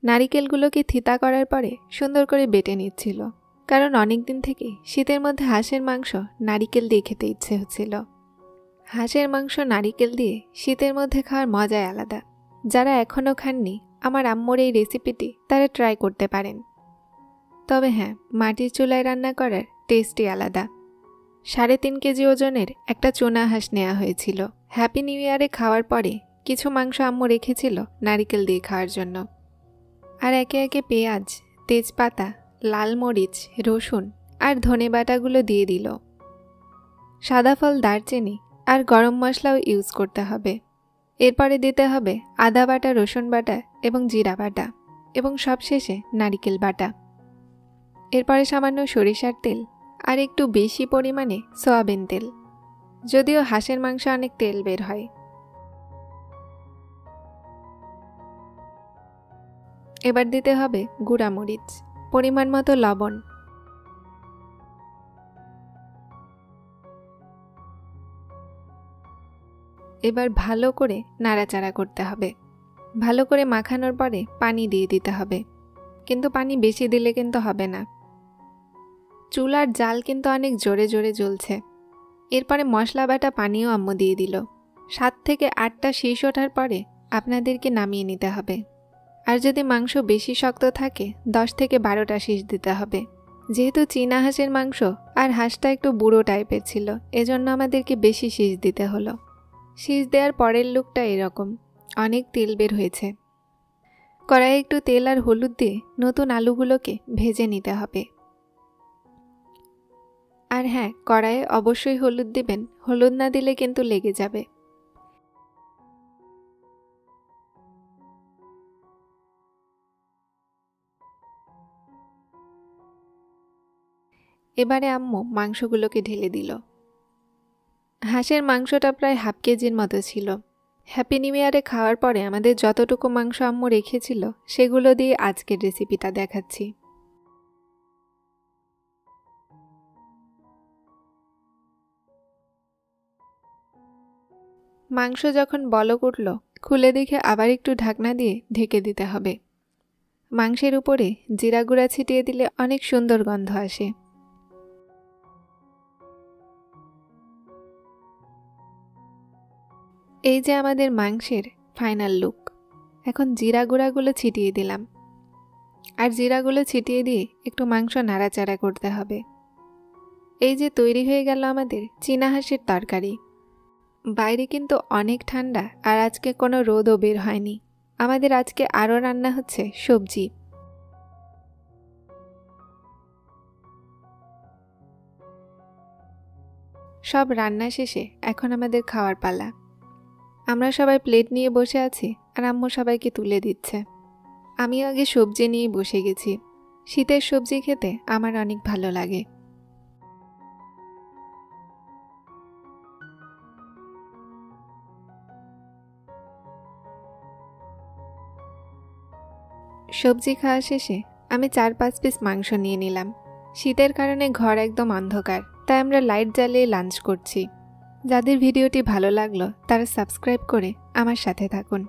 নারিকেলগুলোকে থিতা করার পরে সুন্দর করে বেটে নিচ্ছিল, কারণ অনেকদিন থেকে শীতের মধ্যে হাঁসের মাংস নারিকেল দিয়ে খেতে ইচ্ছে হচ্ছিল। হাঁসের মাংস নারিকেল দিয়ে শীতের মধ্যে খাওয়ার মজাই আলাদা। যারা এখনও খাননি আমার আম্মুর এই রেসিপিটি তারা ট্রাই করতে পারেন। তবে হ্যাঁ, মাটির চুলায় রান্না করার টেস্টই আলাদা। 3.5 কেজি ওজনের একটা চুনা হাঁস নেওয়া হয়েছিল। হ্যাপি নিউ ইয়ারে খাওয়ার পরে কিছু মাংস আম্মু রেখেছিল নারিকেল দিয়ে খাওয়ার জন্য। আর একে একে পেঁয়াজ, তেজপাতা, লাল মরিচ, রসুন আর ধনে বাটাগুলো দিয়ে দিল। সাদা ফল, দারচিনি আর গরম মশলাও ইউজ করতে হবে। এরপরে দিতে হবে আদা বাটা, রসুন বাটা এবং জিরা বাটা এবং সবশেষে নারিকেল বাটা। এরপরে সামান্য সরিষার তেল আর একটু বেশি পরিমাণে সয়াবিন তেল, যদিও হাঁসের মাংসে অনেক তেল বের হয়। এবার দিতে হবে গুঁড়া মরিচ, পরিমাণ মতো লবণ। এবার ভালো করে নাড়াচাড়া করতে হবে। ভালো করে মাখানোর পরে পানি দিয়ে দিতে হবে, কিন্তু পানি বেশি দিলে কিন্তু হবে না। চুলার জাল কিন্তু অনেক জোরে জোরে জ্বলছে। এরপরে মশলা বাটা পানিও আম্মু দিয়ে দিল। 7 থেকে 8টা শীষ ওঠার পরে আপনাদেরকে নামিয়ে নিতে হবে। আর যদি মাংস বেশি শক্ত থাকে 10 থেকে 12টা শীষ দিতে হবে। যেহেতু চীনা হাঁসের মাংস আর হাঁসটা একটু বুড়ো টাইপের ছিল, এজন্য আমাদেরকে বেশি শীষ দিতে হলো। শীষ দেওয়ার পরের লুকটা এরকম, অনেক তেল বের হয়েছে। কড়াইয়ে একটু তেল আর হলুদ দিয়ে নতুন আলুগুলোকে ভেজে নিতে হবে। আর হ্যাঁ, কড়াইয়ে অবশ্যই হলুদ দিবেন, হলুদ না দিলে কিন্তু লেগে যাবে। এবারে আম্মু মাংসগুলোকে ঢেলে দিল। হাঁসের মাংসটা প্রায় 1/2 কেজির মতো ছিল। হ্যাপি নিউ ইয়ারে খাওয়ার পরে আমাদের যতটুকু মাংস আম্মু রেখেছিল সেগুলো দিয়ে আজকের রেসিপিটা দেখাচ্ছি। মাংস যখন বলক উঠল, খুলে দেখে আবার একটু ঢাকনা দিয়ে ঢেকে দিতে হবে। মাংসের উপরে জিরা গুঁড়া ছিটিয়ে দিলে অনেক সুন্দর গন্ধ আসে। এই যে আমাদের মাংসের ফাইনাল লুক। এখন জিরা গুঁড়াগুলো ছিটিয়ে দিলাম, আর জিরাগুলো ছিটিয়ে দিয়ে একটু মাংস নাড়াচাড়া করতে হবে। এই যে তৈরি হয়ে গেল আমাদের চীনা হাঁসের তরকারি। বাইরে কিন্তু অনেক ঠান্ডা, আর আজকে কোনো রোদও বের হয়নি। আমাদের আজকে আরও রান্না হচ্ছে সবজি। সব রান্না শেষে এখন আমাদের খাওয়ার পালা। আমরা সবাই প্লেট নিয়ে বসে আছি, আর আম্মু সবাইকে তুলে দিচ্ছে। আমি আগে সবজি নিয়ে বসে গেছি। শীতের সবজি খেতে আমার অনেক ভালো লাগে। সবজি খাওয়া শেষে আমি 4-5 পিস মাংস নিয়ে নিলাম। শীতের কারণে ঘর একদম অন্ধকার, তাই আমরা লাইট জ্বালিয়ে লাঞ্চ করছি। যাদের ভিডিওটি ভালো লাগলো তারা সাবস্ক্রাইব করে আমার সাথে থাকুন।